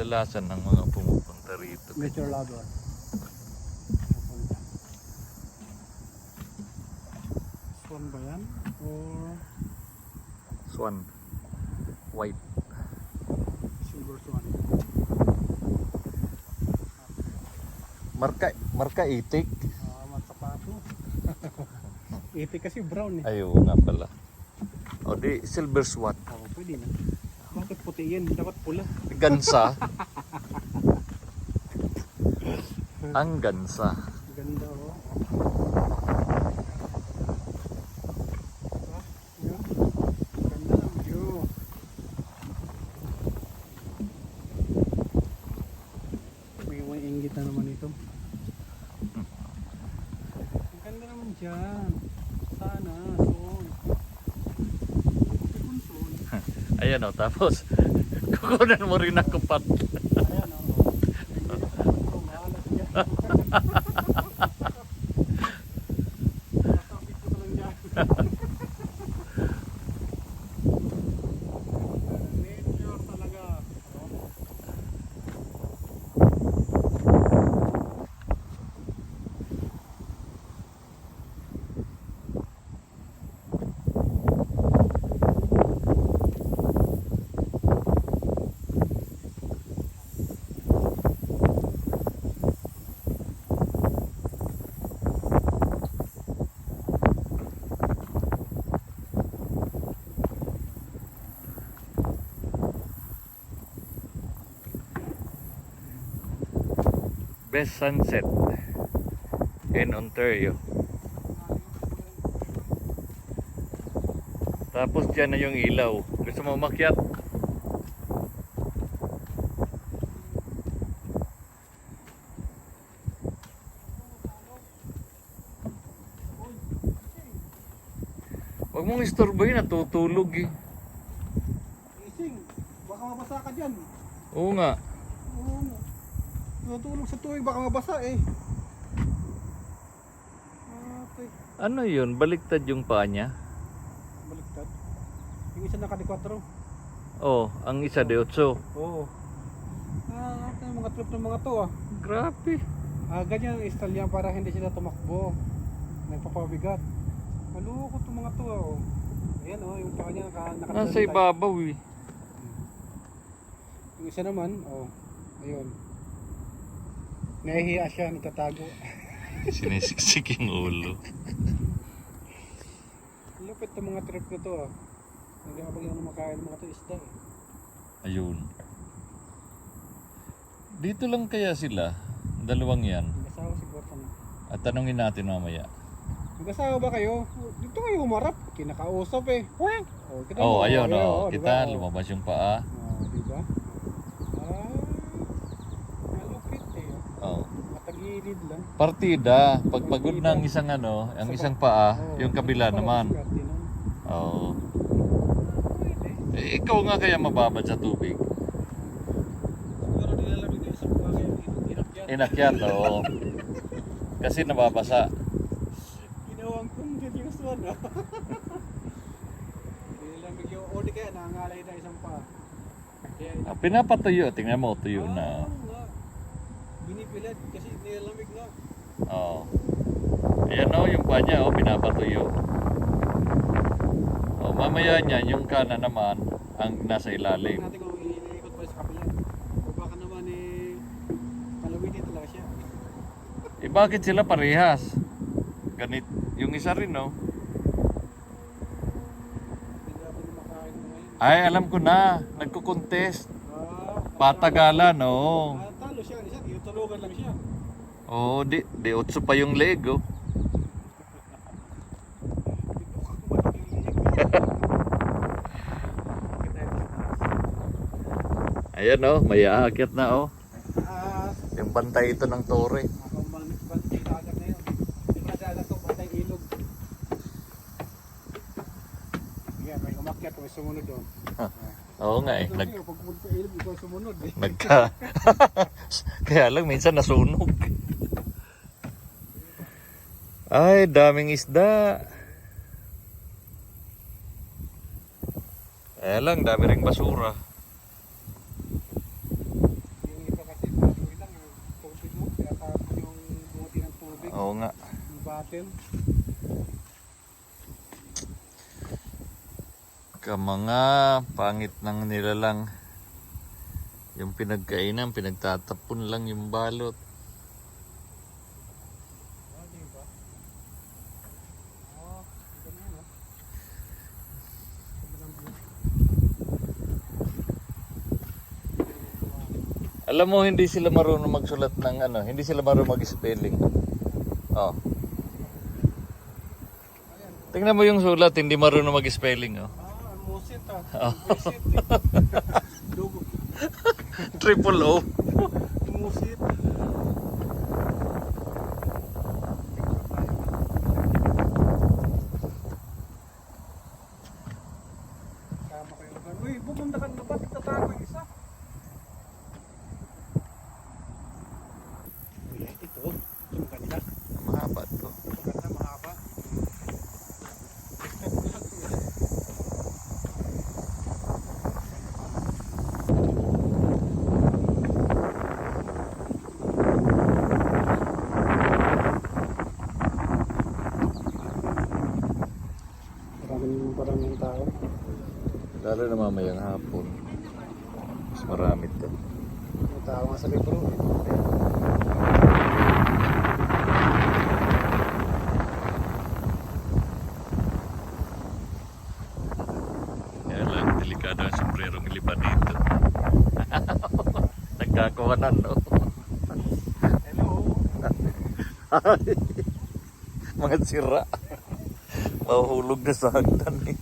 kadalasan ng mga pumupunta rito. Nature lover. Swan ba yan? Or Swan. White. silver swan? Marka itik. Matsapato. Ito kasi brown eh. Ayaw nga pala. O di silver swan. Oo, pwede na. Bakit puti yan? Dapat pula. Gansa. Ang gansa. Ganda oh. Yun. Ganda ng view. May inggit na naman ito. Ang ganda naman dyan. Sana, soon. Soon. Ayan o, tapos kukunan mo rin ako pat. Ayan oh. Mahalas yan. Masapit ko lang dyan. Nature talaga. Best sunset in Ontario. Tapos dyan na yung ilaw. Gusto mo umakyat? Huwag mong istorbohin, natutulog eh. Ising, baka mabasa ka dyan. Oo nga. Oo. Natulog sa tuwing baka mabasa eh. Okay. Ano yun? Baliktad yung paa niya? Baliktad. Yung isa naka-4. Oh, ang isa de 8. Oo. Ito yung mga trip ng mga to ah. Grabe. Ganyan ang style yan para hindi sila tumakbo. Nagpapabigat. Maloko itong mga to ah. Oh. Ayan oh, yung paa niya naka Nasa ibabaw eh. Yung isa naman, oh. Ayun. Nahihiya siya, nagtatago. Sinisiksik yung ulo. Lupit itong mga trip na to ah. Nag-aabag yung makain ng mga to isda eh. Ayun. Dito lang kaya sila? Dalawang yan. Mag-asawa siguro pa na. At tanungin natin mamaya. Mag-asawa ba kayo? Dito kayo humarap. Kinakausap eh. Oh, kita Oh, mo, ayun oh. diba? Kita, Oh. lumabas yung paa. Oh, diba? Malupit eh. Oh. Matagilid lang. Partida, pag pagod na ang isang ano, ang isang paa, Oh, yung kabila naman. Oh. Eh, ikaw nga kaya mababad sa tubig. Siguro nilalamig na isang paa kayo. Inakyat. Inakyat, oo. Kasi nababasa. Ginawang kong yung swan ah. Nilalamig yung o di kaya nangangalay na isang paa. Kaya Ah, pinapatuyo, tingnan mo, tuyo na. nga. Binipilat kasi nilalamig nga. Oo. Ayan o, yung paa niya, pinapatuyo. Oh, mamaya niya, yung kanan naman, ang nasa ilalim. Natin kung iikot pa sa kapila. O baka naman eh, palawitin talaga siya. Eh bakit sila parehas? Ganit, yung isa rin no? Hindi natin makain mo ngayon. Ay, alam ko na, nagko-contest. Patagalan, oo. Talo siya, isa, tinutulugan lang siya. Oo, di 8 pa yung leg, oh. Ayan oh, may aakyat na oh. Yung bantay ito ng tore. Bantay dagat na yun. Di ba dagat to, bantay ilog. Yan, may umakyat, may sumunod doon. Oo nga eh. Pag pumunta sa ilog, ikaw sumunod eh. Kaya lang minsan nasunog. Ay, daming isda. Kaya lang, dami ring basura. Oo nga. Batin. Mga pangit ng nilalang. Yung pinagkainan, pinagtatapon lang yung balot. Oh, di ba? Oh, ganyan oh. Alam mo, hindi sila marunong magsulat ng ano, hindi sila marunong mag-spelling. Oh. Tingnan mo yung sulat, hindi marunong mag-spelling. Oh. Ah, musit ah. Oh. Musit. Dugo. Triple O. Musit. Tama kayo naman. Uy, pupunta ka na ba? Tatago yung isa. Uy, ito. Ito maganda. Mahaba to. Maganda, mahaba. Maraming tao. Lalo na mamayang hapon. Mas marami to. May tao nga sa libro. Kaya lang, delikado ang sombrerong ilipad dito. Nagkakawanan, no? Hello. Mga sira. Mahuhulog na sa hagdan eh.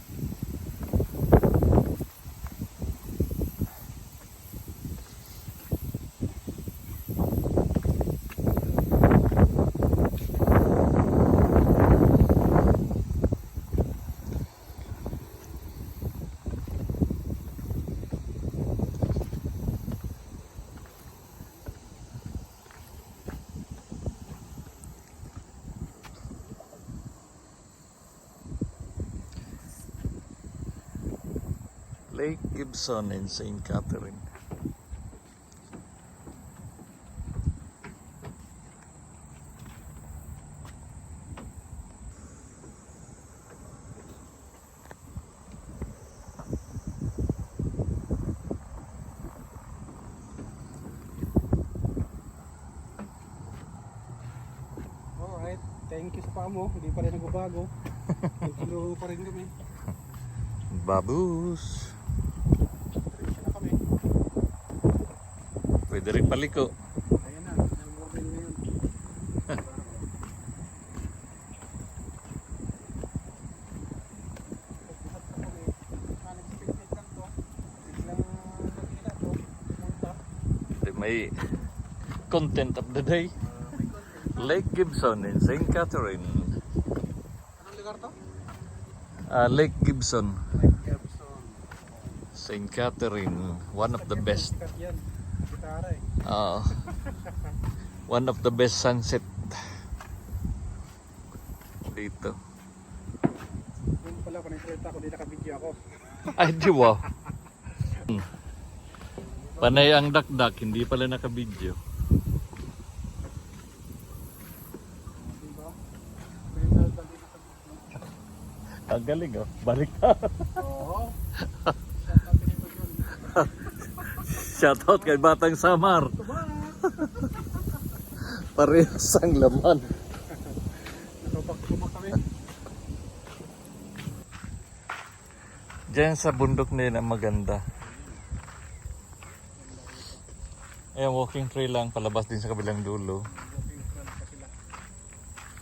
Lake Gibson in St. Catherine. Alright. Thank you sa pamo. Hindi pa rin nagbabago. Nagtulo pa rin kami. Babus. Diretso na kami. Pwede rin paliko. Ayan na. Nang-mobile ngayon. May content of the day. Lake Gibson in St. Catherine. Anong lugar to? Lake Gibson, Lake Gibson. St. Catherine, one of the best. Sikat yan. Gitara eh. One of the best sunset dito. Yung pala, panay-salita ko, di nakabidyo ako. Ay, di wow. Panay ang dakdak, hindi pala nakabidyo. Diba? Pwede na dali nakabidyo. Ang galing oh, balik ka. Oo. Shoutout din ito yun. Shoutout kay Batang Samar. Parehas ang laman. Nakapagtumak kami. Diyan sa bundok na yun ang maganda. Ayan, walking trail lang, palabas din sa kabilang dulo. Walking trail pa sila.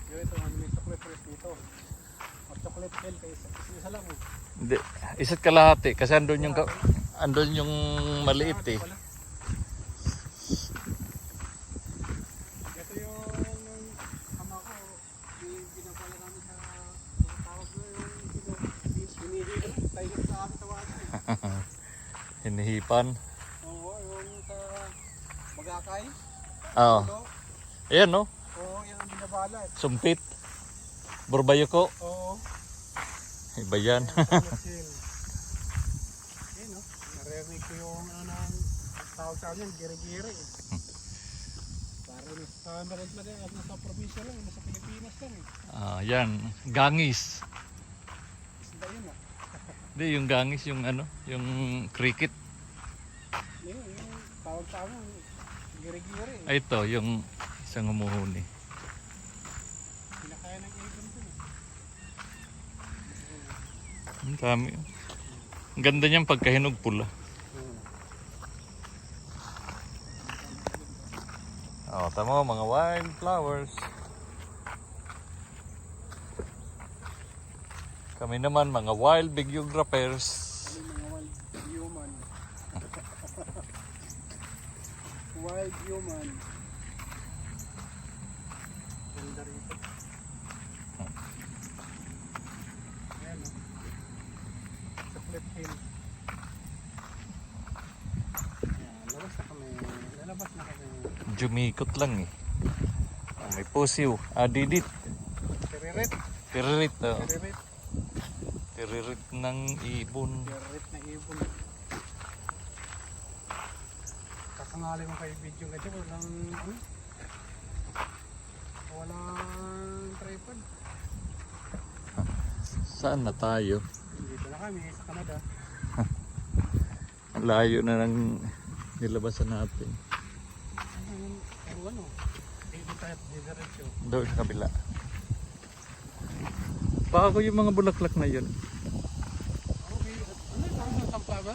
Yung ito, may chocolate race dito. At chocolate hill, kaya isa lang eh. Hindi, isa't kalahati kasi andun yung maliit eh. Ito yung ama ko, pinapala namin sa tawag ko yung hinihipan. Tayo sa amin tawagan eh. Hinihipan. Oo, yung sa Bagakay. Oo. Ito. Ayan no, Oo, yan ang binabalat. sumpit. Burbayoko. Oo. Iba yan. Chocolate hill. Yan no, narinig ko yung tawag sa amin, giri-giri eh. Para Sa meron na din, nasa probinsya lang, nasa Pilipinas lang eh. Yan, gangis. Isda yun ah. Hindi, yung gangis, yung ano, yung cricket. Yung tawag sa amin, giri-giri eh. Ay, ito, yung isang humuhuni. Pinakaya ng ibon ko eh. Ang dami. Ang ganda niyan pagka hinog pula. Tama, mga wildflowers. Kami naman, mga wild videographers. Kami mga wild human. Wild human. Ganda rito. Ayan o. Sa Flip Hill. Ayan, labas na kami. Lalabas na kami. Jumikot lang eh. May pusiw. Didit. Tiririt. Tiririt. Tiririt. Tiririt ng ibon. Tiririt na ibon. Kakangali mo kayo video kasi walang ano? Walang tripod. Saan na tayo? Dito na kami sa Canada. Ang layo na ng nilabasan natin. Ano? Dito tayo diretso. Doon sa kabila. Bago yung mga bulaklak na yun. Okay. Ano yung tawag ng sunflower?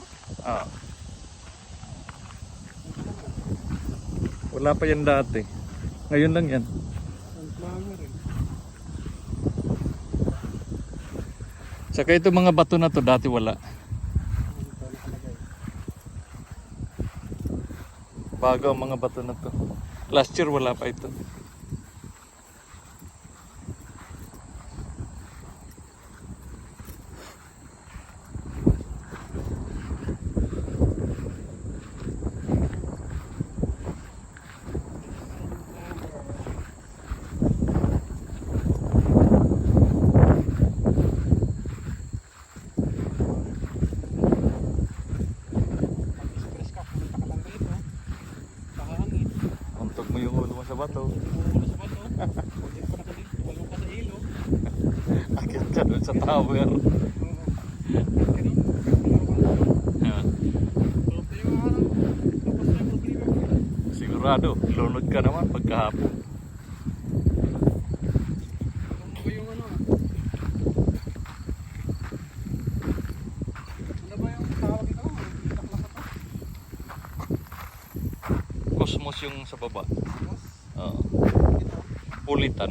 Wala pa yan dati. Ngayon lang yan. Sunflower eh. Saka ito mga bato na to dati wala. Dito nakalagay. Bago ang mga bato na to. Last year wala pa ito. Mag-express ka, pumunta ka lang dito. Nakahangin. Untog mo yung ulo mo sa bato. Puro sa bato. Pwede pa na dito. Walo ka sa ilog. Akit ka doon sa tower. Sigurado, lunod ka naman pagkahapon. Cosmos yung sa baba. Pulitan.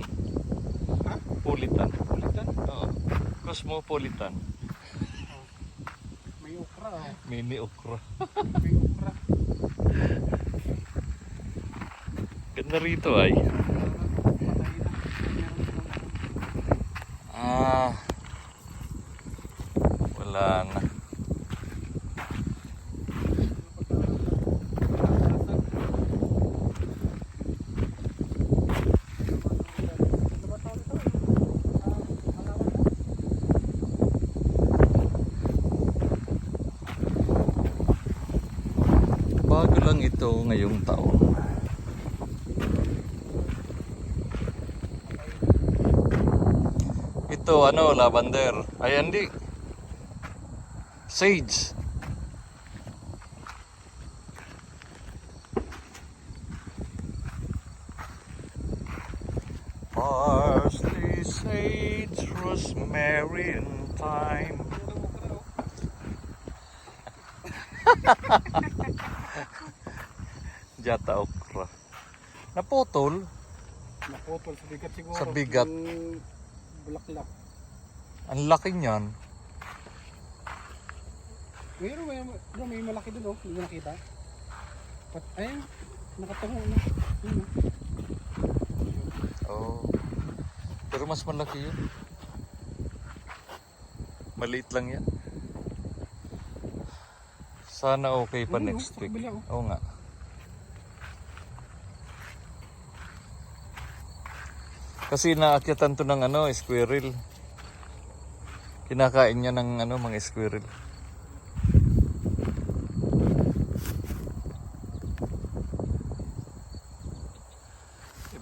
Pulitan. Cosmopolitan. May okra. Mini okra. May okra. Ganda rito ay. Wala na. Bago lang ito ngayong taon. Ito ano, lavender. Ay hindi. Sage. Parsley, sage, rosemary, and thyme. Jata okra. Naputol. Naputol sa bigat siguro. Sa bigat. Yung bulaklak. Ang laki niyan. Mayroon may malaki dun oh. Hindi mo nakita? Ayun. Nakatungo na. Yun Oh. Pero mas malaki yun. Maliit lang yan. Sana okay pa Ano, next week. pakabila, oh. Oo nga. Kasi naakyatan to ng ano, squirrel. Kinakain niya ng ano, mga squirrel.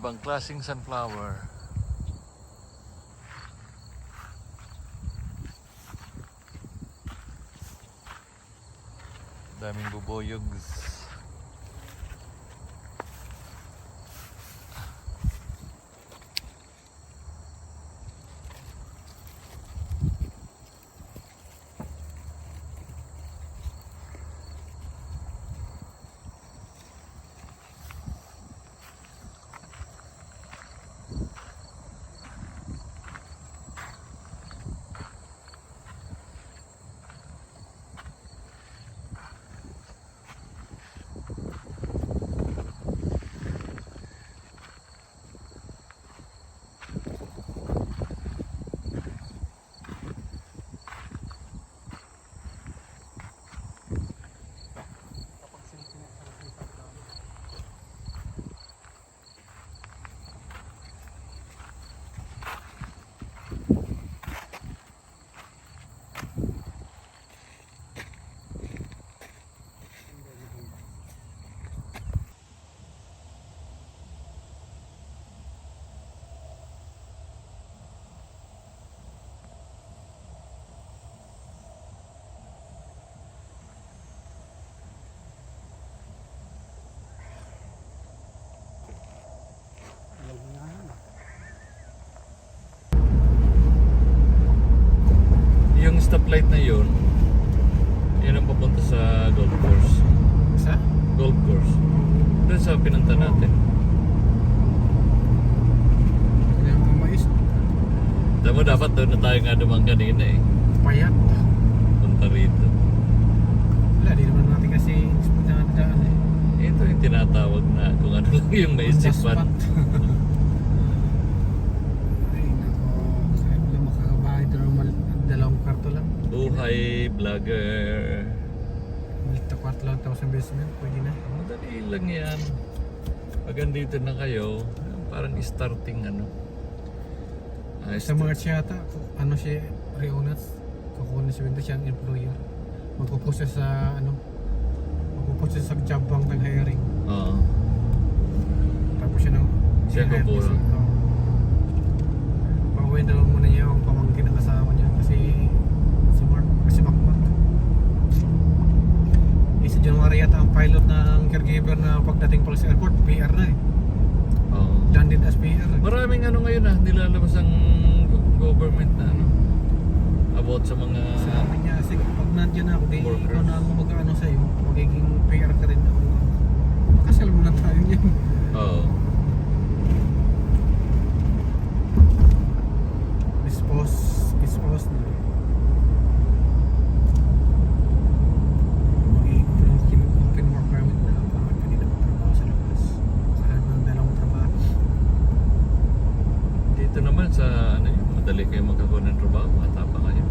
ibang klaseng sunflower. Daming buboyogs. Kapag silipin na sa sunflower. Alam mo nga yan. Yung stoplight na yun, yun ang papunta sa golf course. Sa? Golf course. Doon sa pinunta natin. Kaya mga mais. Tama, dapat doon na tayo nga dumang kanina eh. Payat. Punta rito. Wala, di naman natin kasi daan eh. Ito yung tinatawag na kung ano lang yung naisipan. Ay, nako. Kaya wala makakabahay ito ng dalawang kwarto lang. Buhay vlogger. Malita kwarto lang tapos ang basement. Pwede na. Madali lang yan. Pag andito na kayo, parang starting ano. Sa March yata, ano siya, Reonats, kukunin si Windows siya ang employer. Magpupost siya sa, magpupost siya sa job bank ng hiring. Oo. Tapos siya nang Siya kukuha. Pauwi na lang muna niya yung pamangkin ng kasama niya kasi si Mark, kasi Macmat. Sa January yata ang pilot ng caregiver na pagdating pala sa airport, PR na eh. Oo. Landed as PR. Maraming ano ngayon nilalabas ang government na ano about sa mga Sabi niya, sige, pag nandiyan ako, di Workers. ikaw na ang mag-ano sa'yo, magiging PR ka rin ako. Makasal muna tayo niyan. oo. Dispose na. Magiging open work permit na para pwede na magtrabaho sa labas. Makahanap ng dalawang trabaho. Dito naman sa ano yun, madali kayo magkakuha ng trabaho, bata pa kayo.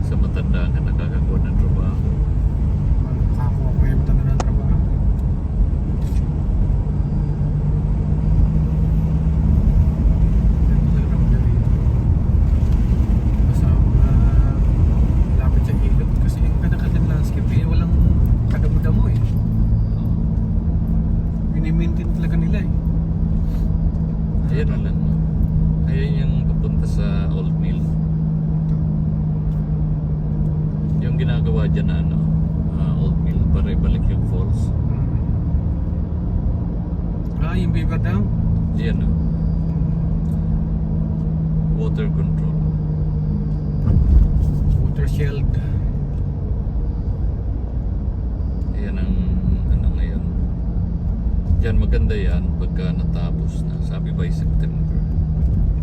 Sa matanda ka nakakakuha ng trabaho. Makakuha ko yung tanda ng trabaho. Ito talaga madali. Basta mga lapit sa ilog kasi yung kadang-kadang landscape eh, walang kadamo-damo eh. Minimaintain talaga nila eh. Ayan na lang. No? Ayan yung papunta sa Old Mill. Yung ginagawa dyan na ano, Old Mill para ibalik yung falls. Yung Beaver Dam. Ayan no? Water control. Water shield. Ayan ang ano ngayon. Yan maganda yan pagka natapos na. Sabi by September.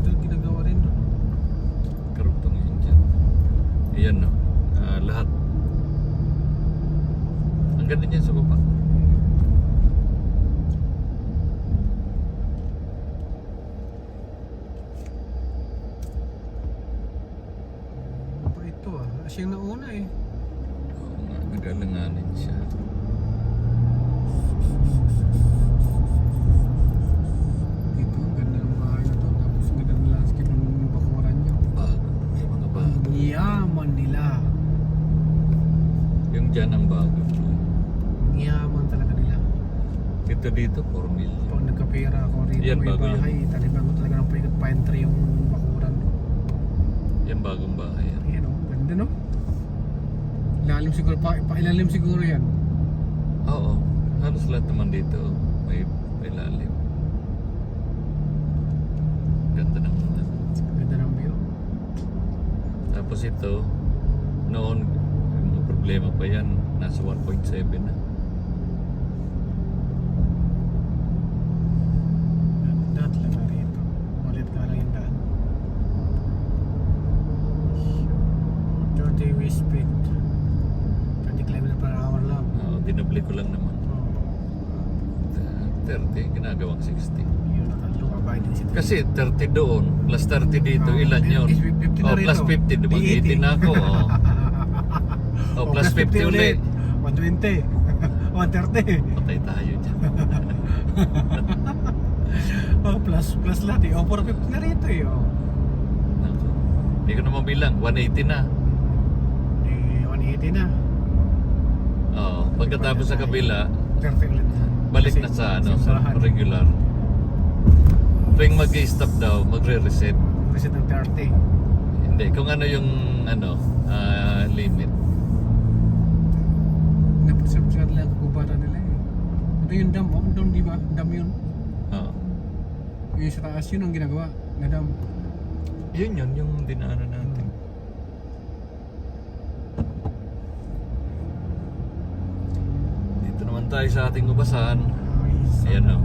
Ito ginagawa rin no? Karugtong yun dyan. Ayan no. Lahat. Ang ganda niyan sa baba. Ano pa ito siya yung nauna eh. Oo nga, nagalanganin siya. Dito ang ganda ng bahay na to. Tapos ang ganda ng landscape ng bakuran niya. Bago. May mga bago. Ang yaman nila. Yung dyan ang bago. Ang yaman talaga nila. Ito ka dito, 4 million. Pag nagkapera ako rito, Yan, may bago yan. bahay, taliban ko talaga ng pine tree yung bakuran. Yan bagong bahay yan. Ayan o, ganda no? Ilalim siguro, pailalim siguro yan. Oo, halos lahat naman dito may lalim. Ganda ng Ganda ng view. Tapos ito, noon, may problema pa yan, nasa 1.7 na. Ganda talaga rito. Malit ka lang yung daan. 30 way speed. 30 km per hour lang. Oo, dinubli ko lang naman. Oh, 30, ginagawang 60. yun ang low abiding city. Kasi 30 doon, plus 30 dito, ilan yun? 50 na Oh, plus rito. 50, diba? 80 na ako. Oh. Oh, plus 50 ulit. 120. 130. Patay tayo dyan. Oh, plus lahat eh. Oh, 450 na rito eh. Oh. Nako. Hindi ko na mabilang, 180 na. Eh, 180 na. Oo, pagkatapos sa kabila, 30 ulit. balik Kasi na sa ano, sa simbahan. regular. Tuwing mag-stop daw, magre-reset. Reset ng 30. Hindi, kung ano yung ano, limit. Napasabsar lang kubata nila eh. Ito yung dam, oh. Dam di ba? Dam yun. Oo. Yung sa taas yun ang ginagawa na dam. Yun yung dinaanan natin. Dito naman tayo sa ating ubasan. Ayan o.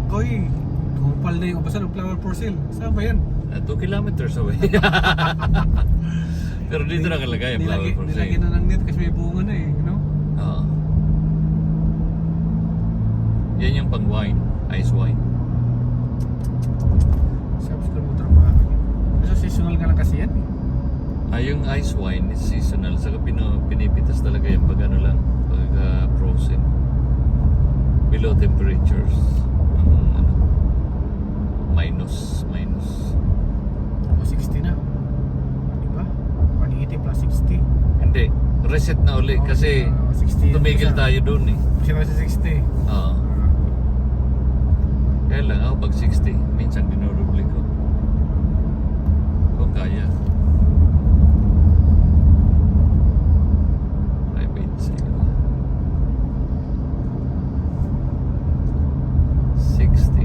Koy, kumpal na yung ubasan ng flower for sale. Saan ba yan? 2 kilometers away. Pero dito nakalagay ang flower for Nilagyan sale. na ng net kasi may bunga na eh. No? Oo. Yan yung pang wine, ice wine. Sabi ko motor ba? Kasi seasonal ka lang kasi yan eh. Yung ice wine is seasonal. Saka pinipitas talaga yung pag ano lang, pag frozen. Below temperatures. Ano, minus. O 60 na. Diba? 180 plus 60. Hindi, reset na uli kasi 60 tumigil tayo dun eh. Kasi nasa 60. Oo. Kaya lang ako pag 60, minsan dinurubli ko. Kung kaya. Ay, wait, sige. 60.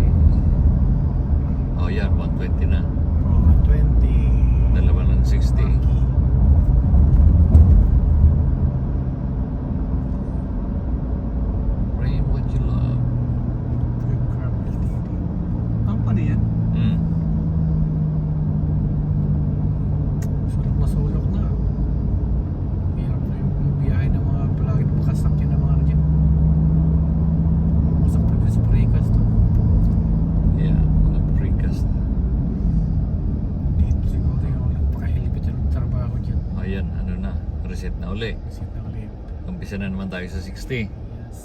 Oh, yan, 120 na. Oh, 20. Dalawa ng 60. Rain what you love. Ang pa yan? Hmm. Sulok na sulok na. Hirap na yung biyahe ng mga palagi na makasak yun ng mga ano dyan. Masak pa din sa precast to. Yeah, mga precast. Dito siguro yung nagpakahilipit yung trabaho dyan. Ayan, ano na, reset na uli. Kasi nakalimit. Umpisa na naman tayo sa 60. Yes.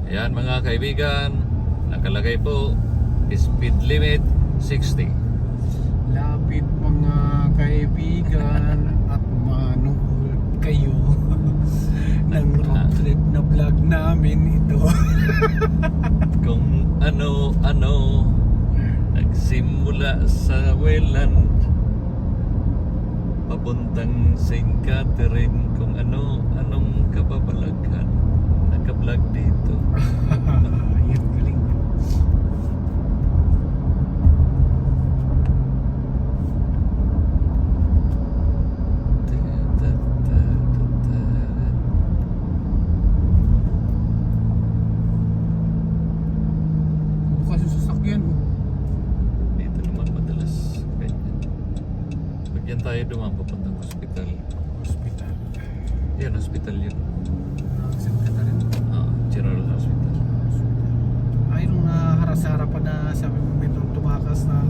Ayan mga kaibigan, nakalagay po, speed limit 60. Lapit mga kaibigan at manood kayo ng road trip na vlog namin ito. Kung ano-ano, nagsimula sa Welland, papuntang St. Catherine, kung anong kababalaghan, naka-vlog dito. Yun, galing. Bukas yung sasakyan mo. Dito naman madalas ganyan. Pag yan tayo dumaan papuntang hospital. Hospital. Yan, hospital yun. St. Catherine. General Hospital. Ay, nung naharap sa harapan na sabi mo may tumakas na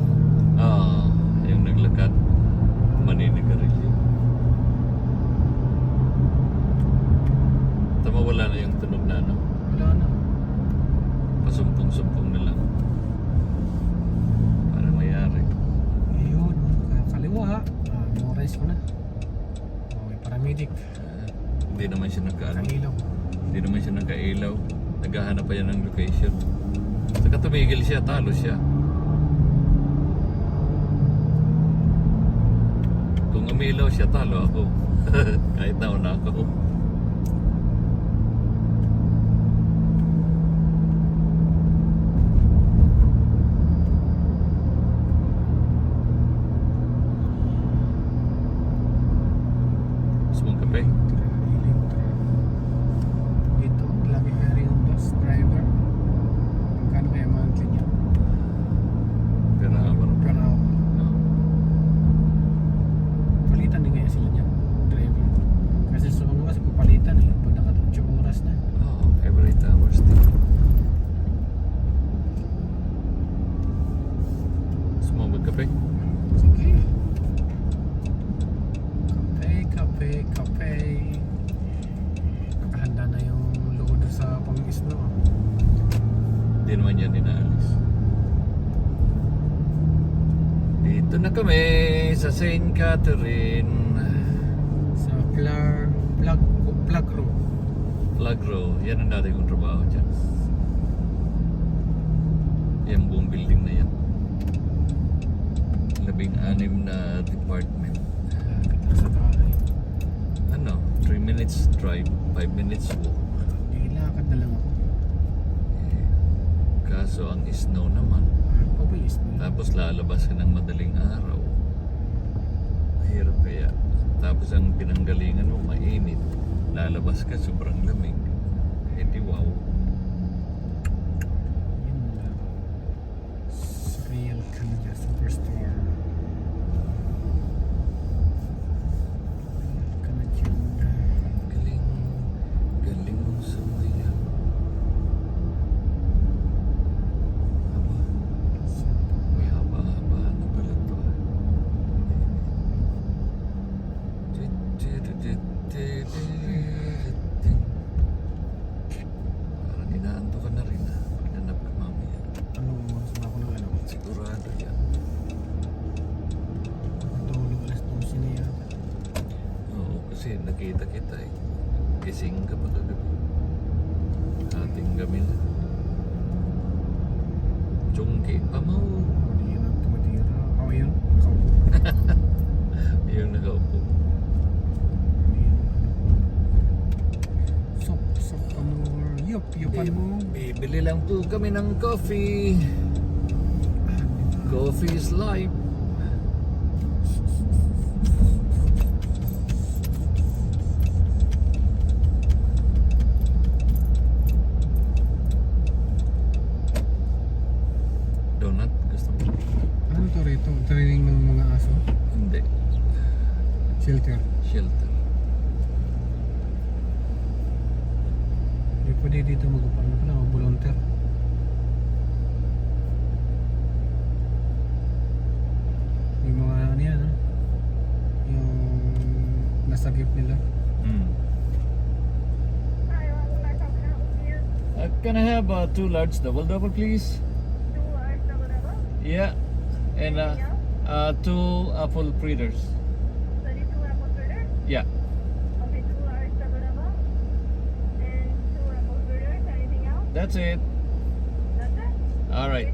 Yung naglakad, maninigarilyo. Tama, wala na yung tunog na ano. wala na. Pasumpong-sumpong na lang. Para mayari. Ayun, kaliwa. Memorize ko na. Oh, may paramedic. Hindi naman siya nagkaano. Kanilaw. Hindi naman siya nagkailaw. Naghahanap pa yan ng location. Saka tumigil siya, talo siya. Kung umilaw siya, talo ako. Kahit nauna ako. Gusto mong kape? Dito, lagi hiring ang bus driver. Magkano kaya monthly niya? Pero Per hour. no. Palitan din kaya sila niya, driver. Kasi sa mga kasi palitan eh, pag naka 8 oras na. Oh, every 8 hours din. Gusto mo magkape? Sige. Kape, kape, kape. Nakahanda na yung load sa pang-isno. Hindi naman yan inaalis. Dito na kami sa St. Catherine. Sa Plug Road. Flag Row. Yan ang dati kong trabaho dyan. Yan buong building na yan. 16 na department. Malapit na sa bahay. Ano? 3 minutes drive, 5 minutes walk. Nilakad na lang ako. Eh, kaso ang snow naman. Pabilis na. Tapos lalabas ka ng madaling araw. Mahirap kaya. Tapos ang pinanggalingan mo, mainit. Lalabas ka, sobrang lamig. Eh di wow. Yun na. Sa Real Canada Superstore. Canadian. Galing. Galing mo sa maya. Haba. May haba-haba na pala to. Parang inaanto ka na rin ha. Paghanap ka mamaya. Anong oras na ako ng ano? Sigurado yan. Tulog alas 12 na yata. Oo, kasi nakita kita eh. Gising ka pa kagabi. Ating gabi na. Chungki pa mo. Hindi yan ang tumatira. Ako yun. Nakaupo. Yung nakaupo. Hindi yun. Sok ka more. Yupan mo. Bibili lang po kami ng coffee. Coffee is life. Donut? Gusto mo? Ano to rito? Training ng mga aso? Hindi. Shelter. Shelter. Hindi pwede dito mag-upano pala. Mag-volunteer. Yung mga ano yan ha? Yung nasa gift nila. Mm. Can I have 2 large double please? Yeah. And 2 apple fritters. Yeah. That's it. All right.